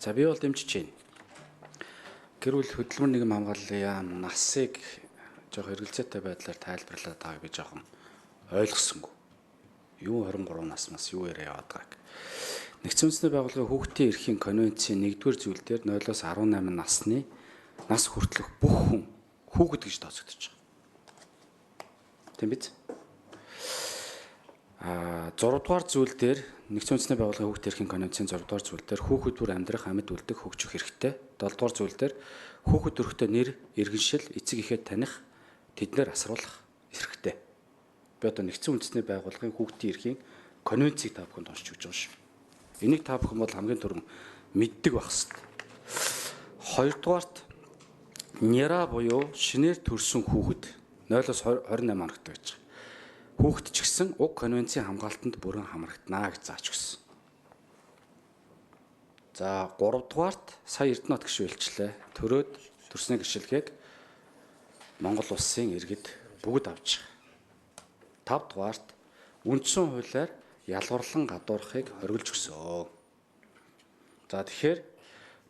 За би бол дэмжиж байна. Гэр бүл хөдөлмөр нийгэм хамгааллын яам насыг жоох эргэлзээтэй байдлаар тайлбарлаад байгааг би жоохон ойлгосонгүй. Юу 23 наснаас юу яриа яваад байгааг. Нэгдсэн үндэсний байгууллагын хүүхдийн эрхийн конвенцийн 1-р зүйл дээр 0-18 насны нас хүртэлх бүх хүн хүүхэд гэж тооцогдож байгаа. Тийм биз? 6-р зүйл дээр Нэгдсэн үндэсний байгууллагын хүүхдийн эрхийн конвенцийн 6-р зүйл дээр хүүхэд бүр амьдрах, амьд үлдэх, хөгжих хэрэгтэй. 7-р зүйл дээр хүүхэд төрөхтэй нэр, иргэншил, эцэг эхээ таних, тэднэр асруулах хэрэгтэй. Би одоо Нэгдсэн үндэсний байгууллагын хүүхдийн эрхийн конвенцийг та бүхэнд уншиж өгч байгаа шүү. Энийг та бүхэн бол хамгийн түрүүн мэддэг байх хэрэгтэй. 2-дугаарт няра буюу шинээр төрсөн хүүхэд 0-28 хоногтой гэж. Хүүхэд ч гэсэн уг конвенцийн хамгаалтанд бүрэн хамрагдана гэж зааж өгсөн. За 3-дугаарт сая Эрдэнэт гишүүн хэлчлээ. Төрөөд төрсний гэршилгээг Монгол улсын иргэд бүгд авч байгаа. 5-дугаарт үндсэн хуулиар ялгарлан гадуурхахыг хориглож өгсөн. За тэгэхээр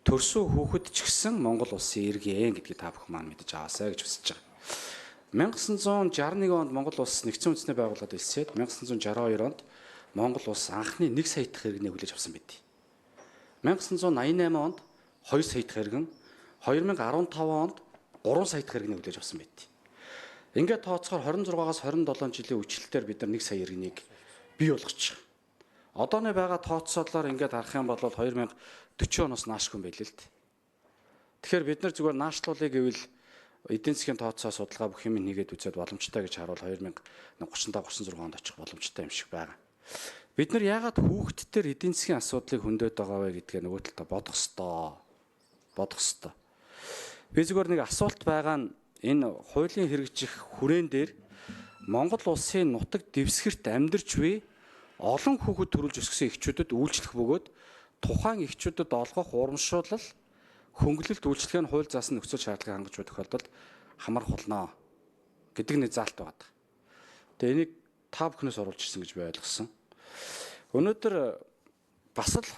төрсөн хүүхэд ч гэсэн Монгол улсын иргэн гэдгийг та бүхэн маань мэдэж аваасай гэж хүсэж байгаа. 1961 онд Монгол улс Нэгдсэн үндэсний байгууллагад элсээд 1962 онд Монгол улс анхны 1 сая дахь иргэнээ хүлээж авсан байд. 1988 онд 2 сая дахь иргэн, 2015 онд 3 сая дахь иргэнээ хүлээж авсан байд. Ингээд тооцохоор 26-аас 27 жилийн үечлэлээр бид нар 1 сая иргэнийг бий болгочих. Одооны байгаа тооцоолоор ингээд харах юм бол 2040 оноос наашгүй юм байл л дээ. Тэгэхээр бид нар зүгээр наашлуулъя гэвэл эдийн засгийн тооцоо судалгаа бүх юм нэгээд үзээд боломжтой гэж харуул 2035-36 онд очих боломжтой юм шиг байгаа. Бид нар яагаад хүүхдтэр эдийн засгийн асуудлыг хөндөд байгаа вэ гэдгээ нөгөө талдаа бодох ёстой. Би зүгээр нэг асуулт байгаа нь энэ хуулийн хэрэгжих хүрээн дээр Монгол улсын нутаг дэвсгэрт амьдарч буй олон хүүхэд төрүүлж өсгсөн эхчүүдэд үйлчлэх бөгөөд тухайн эхчүүдэд олгох урамшуулал хөнгөлөлт үйлчлэгээ нь хууль заасан нөхцөл шаардлагыг хангаж буй тохиолдолд хамрах болно гэдэг нэг заалт байгаа. Тэгээ энийг та бүхнээс оруулж ирсэн гэж би ойлгосон. Өнөөдөр бас л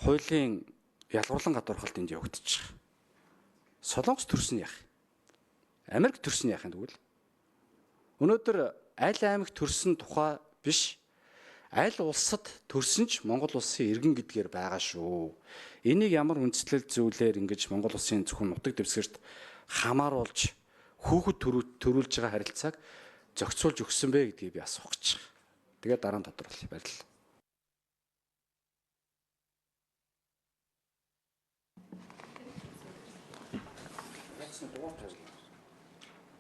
хуулийн ялгарлан гадуурхалт энд явагдаж байгаа. Солонгос төрсөн яах? Америк төрсөн яах юм тэгвэл? Өнөөдөр аль аймагт төрсөн тухай биш, аль улсад төрсөн ч Монгол улсын иргэн гэдгээр байгаа шүү. Энийг ямар үндслэл зүйлээр ингэж Монгол улсын зөвхөн нутаг дэвсгэрт хамааруулж хүүхэд төрүүлж байгаа харилцааг зохицуулж өгсөн бэ гэдгийг би асуух гэж байна. Тэгээд дараа нь тодорхойлъя. Баярлалаа.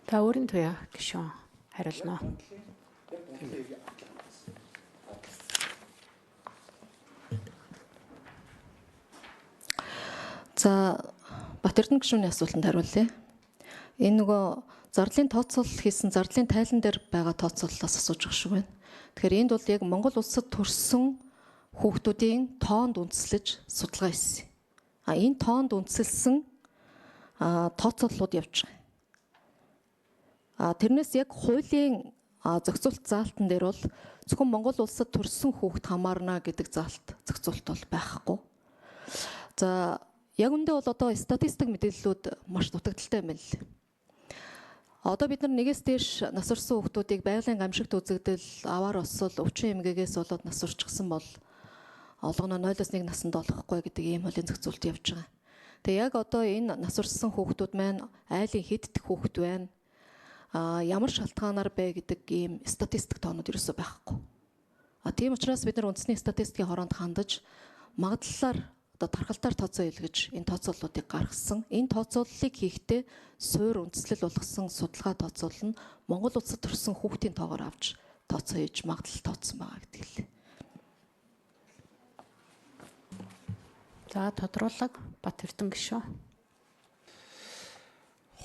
Та өөрийн туяа гишүүн хариулна. За Батэрдэн гишүүний асуултанд хариулъя. Энэ нөгөө зарлын тооцоолол хийсэн зарлын тайлан дээр байгаа тооцооллоос асууж байгаа шүү байна. Тэгэхээр энд бол яг Монгол улсад төрсэн хүүхдүүдийн тоонд үндэслэж судалгаа хийсэн. Энэ тоонд үндэслсэн тооцооллууд явж байгаа. Тэрнээс яг хуулийн зохицуулт заалтан дээр бол зөвхөн Монгол улсад төрсэн хүүхэд хамаарна гэдэг заалт зохицуулт бол байхгүй. За яг үндэ бол одоо статистик мэдээллүүд маш дутагдaltaй юм байна. Одоо бид нар нэгээс дээш нас орсон хүүхдүүдийг байгалийн гамшигт үзэгдэл, аваар осол, өвчин эмгээгээс болоод нас орчихсан бол олгоно 0-1 наснд олохгүй гэдэг ийм хуулийн зохицуулт явж байгаа. Тэгээ яг одоо энэ нас орсон хүүхдүүд маань айлын хэд дэх хүүхэд байна? Ямар шалтгаанаар бэ гэдэг ийм статистик тоонууд ерөөсөй байхгүй. Тийм учраас бид нар үндэсний статистикийн хороонд хандаж магадлалаар одоо тархалтаар тооцоо хийлгэж энэ тооцооллуудыг гаргасан. Энэ тооцооллыг хийхдээ суур үндэслэл болгосон судалгаа тооцоолол нь Монгол улсад төрсэн хүүхдийн тоогоор авч тооцоо хийж магадлал тооцсон байгаа гэдэг л. За тодруулаг Батэрдэн гишүүн.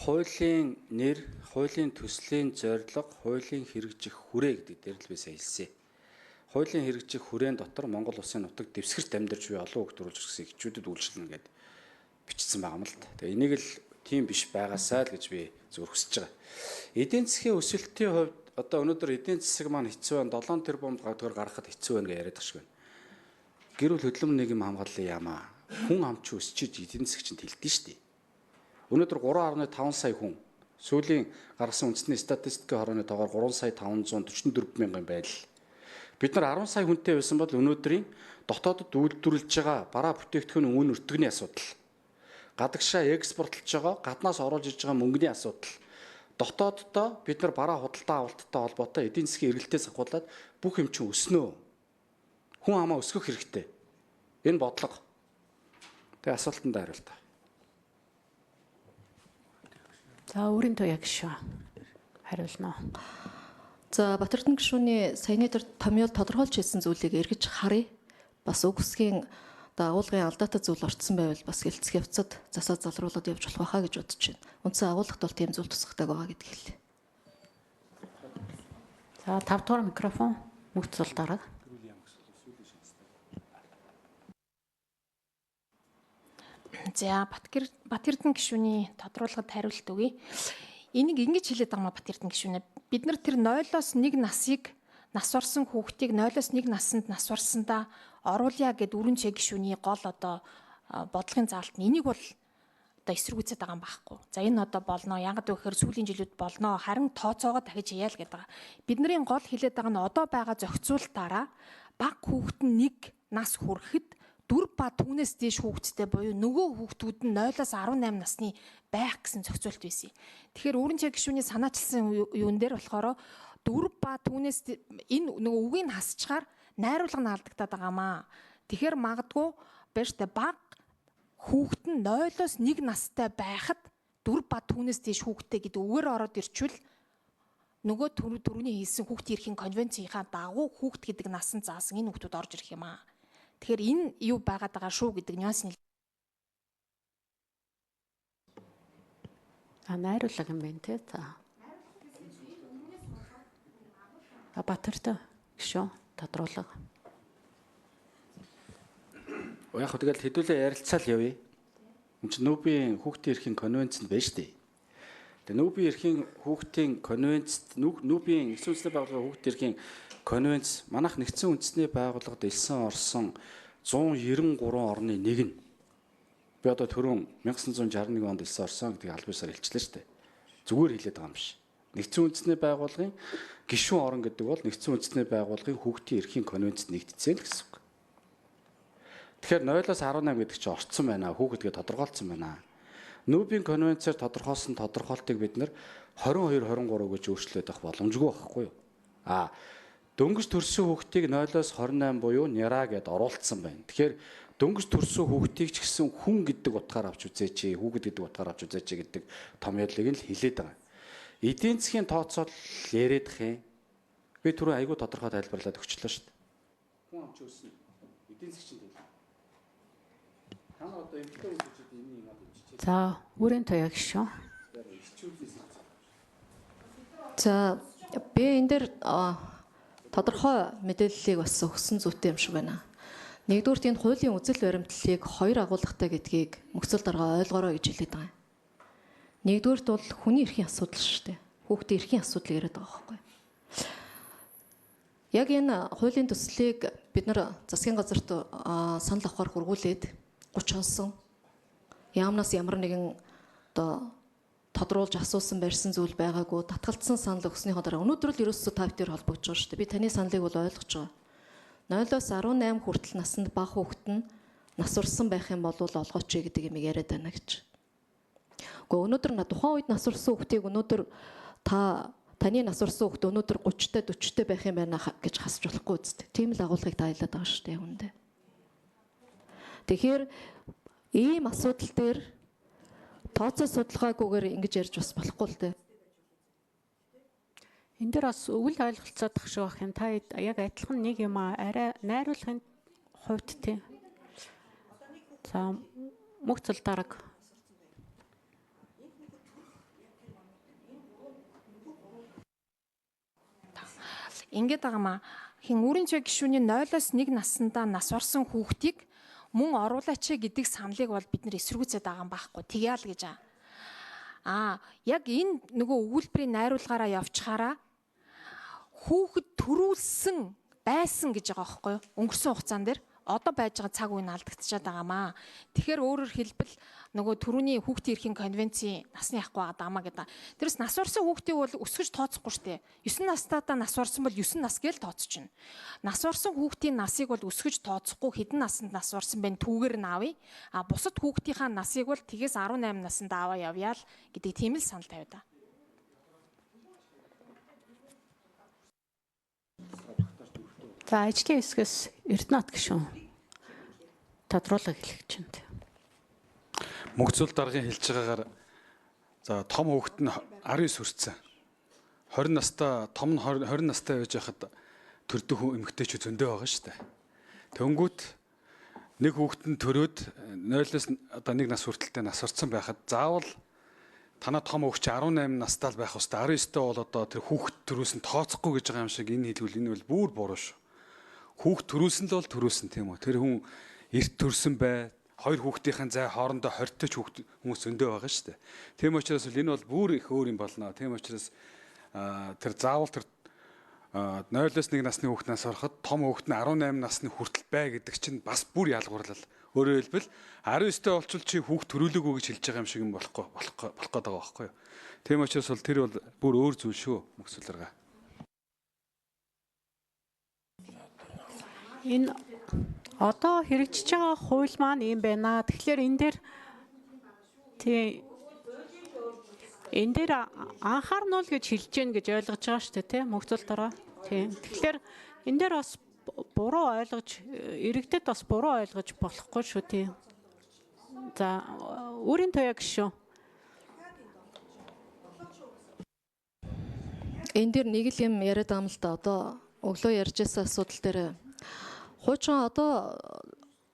Хуулийн нэр, хуулийн төслийн зорилго, хуулийн хэрэгжих хүрээ гэдэг дээр л би сая хэлсэн. Хуулийн хэрэгжих хүрээн дотор Монгол улсын нутаг дэвсгэрт амьдарч буй олон хүүхэд төрүүлж өсгсөн эхчүүдэд үйлчлэнэ гэдэг бичсэн байгаа юм л та. Тэгээ энийг л тийм биш байгаасаа л гэж би зөв хүсэж байгаа. Эдийн засгийн өсөлтийн хувьд одоо өнөөдөр эдийн засаг маань хэцүү байна, 7 тэрбум гадуур гаргахад хэцүү байна гэж яриад байгаа шүү. Гэр бүл хөдөлмөр нийгэм хамгааллын яамаа хүн амч өсчиж эдийн засгийн тэлдэж штий. Өнөөдөр 3.5 сая хүн сүүлийн гаргасан үндэсний статистикийн хорооны тоогоор 3 сая 544 мянган байл. Бид нар 10 сая хүнтэй байсан бол өнөөдрийн дотоодод үйлдвэрлэж байгаа бараа бүтээгдэхүүн үн өртөгний асуудал, гадагшаа экспортлж байгаа, гаднаас оруулж ирж байгаа мөнгөний асуудал, дотооддоо бид нар бараа худалдаа авалттай холбоотой эдийн засгийн эргэлтээс ахуулаад бүх юм чинь өснөө. Хүн амаа өсгөх хэрэгтэй. Энэ бодлого. Тэгээ асуултанд хариулт. За өөрийн туяа гişүү хариулна. За Батэрдэн гишүүний саяны дээр томьёол тодорхойлж хэлсэн зүйлийг эргэж харъя. Бас үгсгийн агуулгын алдаатай зүйл орцсон байвал бас хэлцэх явцад засаа залруулаад явж болох байхаа гэж бодож байна. Үндсэн агуулгад бол тийм зүйл тусахтай байгаа гэдгийг хэлье. За 5 дугаар микрофон мөхцөл дарга. За Батэрдэн гишүүний тодруулгад хариулт өгье. Энийг ингэж хэлээд байгаа маа Батэрдэн гишүүнээ. Бид нар тэр 0-оос 1 насыг нас орсон хүүхдийг 0-оос 1 наснд нас орсондаа оруулъя гэд Үрэнчээ гишүүний гол одоо бодлогын заалт нь энийг бол одоо эсэргүүцээд байгаа юм байхгүй. За энэ одоо болно. Яагаад гэвэл сүүлийн жилүүд болно. Харин тооцоогоо дахиж хаяа л гэдэг байгаа. Бидний гол хэлээд байгаа нь одоо байгаа зохицуултаараа бага хүүхэд нь 1 нас хүрэхэд 4 ба түүнээс дээш хүүхэдтэй буюу нөгөө хүүхдүүд нь 0-оос 18 насны байх гэсэн зохицуулт байсан. Тэгэхээр Үрэнчээ гишүүний санаачилсан юун дээр болохоор 4 ба түүнээс энэ нөгөө үгийг хасчаар найруулга нь алдагдаад байгаамаа. Тэгэхээр магадгүй бэртэ баг хүүхэд нь 0-оос 1 настай байхад 4 ба түүнээс дээш хүүхэдтэй гэдэг үгээр ороод ирчвэл нөгөө түрүүний хийсэн хүүхдийн эрхийн конвенцийнхаа дагуу хүүхэд гэдэг насан заасан энэ хүүхдүүд орж ирэх юм аа. Тэгэхээр энэ юу байгаад байгаа шүү гэдэг нюанс нь Найруулга юм байна те. За. Батэрдэн гишүүн тодруулга. Яг хөө тэгэл хэдүүлээ ярилцаал явъя. Энд чинь нүүбийн хүүхдийн эрхийн конвенцэнд байна шүү дээ. Тэгээ нүүбийн эрхийн хүүхдийн конвенцэд нүүбийн нэгдсэн үндэсний байгууллагын хүүхдийн эрхийн конвенц манайх нэгдсэн үндэсний байгууллагад элсэн орсон 193 орны нэг нь. Би одоо түрүүн 1961 онд элсэн орсон гэдгийг аль биесээр хэлчихлээ шүү дээ. Зүгээр хэлээд байгаа юм биш. Нэгдсэн үндэсний байгууллагын гишүүн орон гэдэг бол нэгдсэн үндэсний байгууллагын хүүхдийн эрхийн конвенцэд нэгдсэн л гэсэн үг. Тэгэхээр 0-оос 18 гэдэг чинь орцсон байна. Хүүхэдгээ тодорхойлцсон байна. Нүүбийн конвенцээр тодорхойлсон тодорхойлтыг бид нэр 22 23 гэж өөрчлөөд авах боломжгүй байхгүй юу? Дөнгөж төрсөн хүүхдийг 0-оос 28 буюу няра гэд оруулсан байна. Тэгэхээр дөнгөж төрсөн хүүхдийг ч гэсэн хүн гэдэг утгаар авч үзээч, хүүхэд гэдэг утгаар авч үзээч гэдэг томьёолыг нь л хэлээд байгаа. Эдийн засгийн тооцоол яриад их юм. Би түрүү айгүй тодорхой тайлбарлаад өгчлөө шүү дээ. Хүн амч өснө. Эдийн засгийн тэлбэр. Та нар одоо эмэгтэй хүмүүсд энэ юм авч. За өөрийн туяа гишүүн. За би энэ дээр тодорхой мэдээллийг бас өгсөн зүйтэй юм шиг байна. Нэгдүгürt энэ хуулийн үзэл баримтлалыг 2 агуулгатай гэдгийг мөхцөл дарга ойлгоорой гэж хэлээд байгаа юм. Нэгдүгürt бол хүний эрхийн асуудал шүү дээ. Хүүхдийн эрхийн асуудал яриад байгаа байхгүй. Яг энэ хуулийн төслийг бид нар засгийн газарт санал авахар хургуулээд 30 онсон яамнаас ямар нэгэн одоо тодруулж асуусан барьсан зүйл байгаагүй татгалцсан санал өгснөхийн дараа өнөөдөр л ерөөсөө тавтер холбогдож байгаа шүү дээ. Би таны саналыг бол ойлгож байгаа. 0-оос 18 хүртэл наснд бага хүүхэд нь нас урсан байх юм бол олгооч гэдэг юм яриад байна гэж. Гэхдээ өнөөдөр тухайн үед нас урсан хүүхдийг өнөөдөр таны нас урсан хүүхэд өнөөдөр 30-тай 40-тай байх юм байна гэж хасч болохгүй үстэй. Тийм л агуулгыг таайлаад байгаа шүү дээ үүндээ. Тэгэхээр ийм асуудал дээр тооцоо судалгаагүйгээр ингэж ярьж бас болохгүй л дээ. Энд дээр бас өвөл ойлголцоод тах шиг байх юм. Та яг адилхан нэг юм арай найруулгын хувьд тийм. За мөхцөл дарга. ингээд байгаамаа. Хин Үрэнчээ гишүүний 0-оос 1 наснда нас орсон хүүхдийг мөн оруулаач гэдэг саналыг бол бид нэр эсэргүүцээд байгаа юм байхгүй. Тэгяал гэж яг энэ нөгөө өгүүлбэрийн найруулгаараа явчихаараа хүүхэд төрүүлсэн байсан гэж байгаа байхгүй юу? Өнгөрсөн хугацаан дээр одоо байж байгаа цаг үе нь алдагдчихад байгаамаа. Тэгэхээр өөрөөр хэлбэл нөгөө түрүүний хүүхдийн эрхийн конвенцийн насны ахгүй байгаа даа гэдэг. Тэрс нас барсан хүүхдийг бол өсгөж тооцохгүй штэ. 9 настайдаа нас барсан бол 9 нас гээл тооцчихно. Нас барсан хүүхдийн насыг бол өсгөж тооцохгүй хэдэн наснд нас барсан бэ түүгээр нь авъя. А бусад хүүхдийнхаа насыг бол тгээс 18 наснд аваа явъя л гэдэг тийм л санал тавиа да. За ажлын хэсгээс Эрдэнэт гишүүн тодруулга хэлэх чинь. Мөнх зүйл даргын хэлж байгаагаар за том хүүхэд нь 19 хүрсэн. 20 настай том нь 20 настай байж хахад төрдөг хүн эмэгтэйчүүд зөндөө байгаа шүү дээ. Тэнгүүт нэг хүүхэд нь төрөөд 0-оос одоо 1 нас хүртэлтэй нас орсон байхад заавал танаа том хүүхэд 18 настай л байх хэвээр 19-тэй бол одоо тэр хүүхэд төрөөс нь тооцохгүй гэж байгаа юм шиг энэ хэлбэл энэ бол бүр буруу шүү. Хүүхэд төрөөсөн л бол төрөөсөн тийм үү. Тэр хүн эрт төрсөн бай. Хоёр хүүхдийн зай хоорондоо 20-тэй ч хүмүүс зөндөө байгаа шүү дээ. Тийм учраас энэ бол бүр их өөр юм болно. Тийм учраас тэр заавал тэр 0-оос 1 насны хүүхднээс ороход том хүүхэд нь 18 насны хүртэл бай гэдэг чинь бас бүр ялгуурлал. Өөрөөр хэлбэл 19-тэй болчвол чи хүүхд төрүүлээгүй гэж хэлж байгаа юм шиг юм болох гээд байгаа байхгүй юу. Тийм учраас бол тэр бол бүр өөр зүйл шүү мөхсөлрага. Энэ одоо хэрэгжиж байгаа хууль маань юм байна. Тэгэхээр энэ дээр анхаарнуул гэж хэлж гэн гэж ойлгож байгаа шүү дээ, тийм мөхцөл дараа. Тийм. Тэгэхээр энэ дээр бас буруу ойлгож иргэдэд бас буруу ойлгож болохгүй шүү тийм. За өөрийн тояг шүү. Энэ дэр нэг л юм яриад байгаа юм л да. Одоо өглөө ярьж байсан асуудал дээр хуучин одоо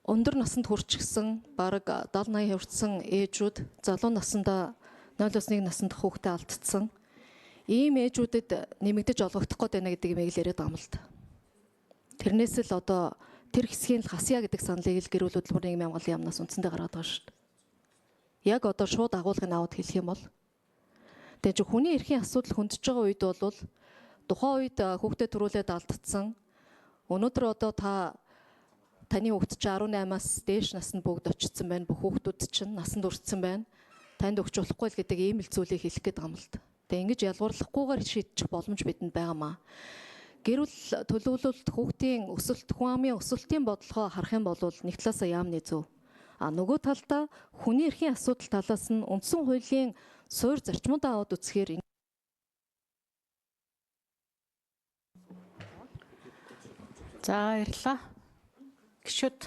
өндөр наснд хүрчихсэн бараг 70-80 хүрсэн ээжүүд залуу насндаа 0-1 наснд хүүхдээ алдсан. Ийм ээжүүдэд нэмэгдэж олгогдох гээд байна гэдэг юм яриад байгаа юм л да. Тэрнээс л одоо тэр хэсгийн л хасъя гэдэг саналыг л гэр бүл хөдөлмөрийн нийгмийн хамгааллын яамнаас үндсэндээ гаргаад байгаа шүү дээ. Яг одоо шууд агуулгыг аваад хэлэх юм бол тэгээ чи хүний эрхийн асуудал хөндөж байгаа үед бол тухайн үед хүүхдээ төрүүлээд алдсан. Өнөөдөр одоо таны хүүхэд чи 18-аас дээш наснд бүгд очсон байна. Бүх хүүхдүүд чинь насанд хүрсэн байна. Танд өгч болохгүй л гэдэг ийм л зүйлийг хэлэх гээд байгаа юм л да. Тэгээ ингэж ялгуурлахгүйгээр шийдчих боломж бидэнд байгаамаа. Гэр бүл төлөвлөлт хүүхдийн өсөлт хүн амын өсөлтийн бодлогоо харах юм бол нэг талаасаа яамны зөв. А нөгөө талдаа хүний эрхийн асуудал талаас нь үндсэн хуулийн суурь зарчмуудаа аваад үзэхээр За баярлалаа. Гишүүд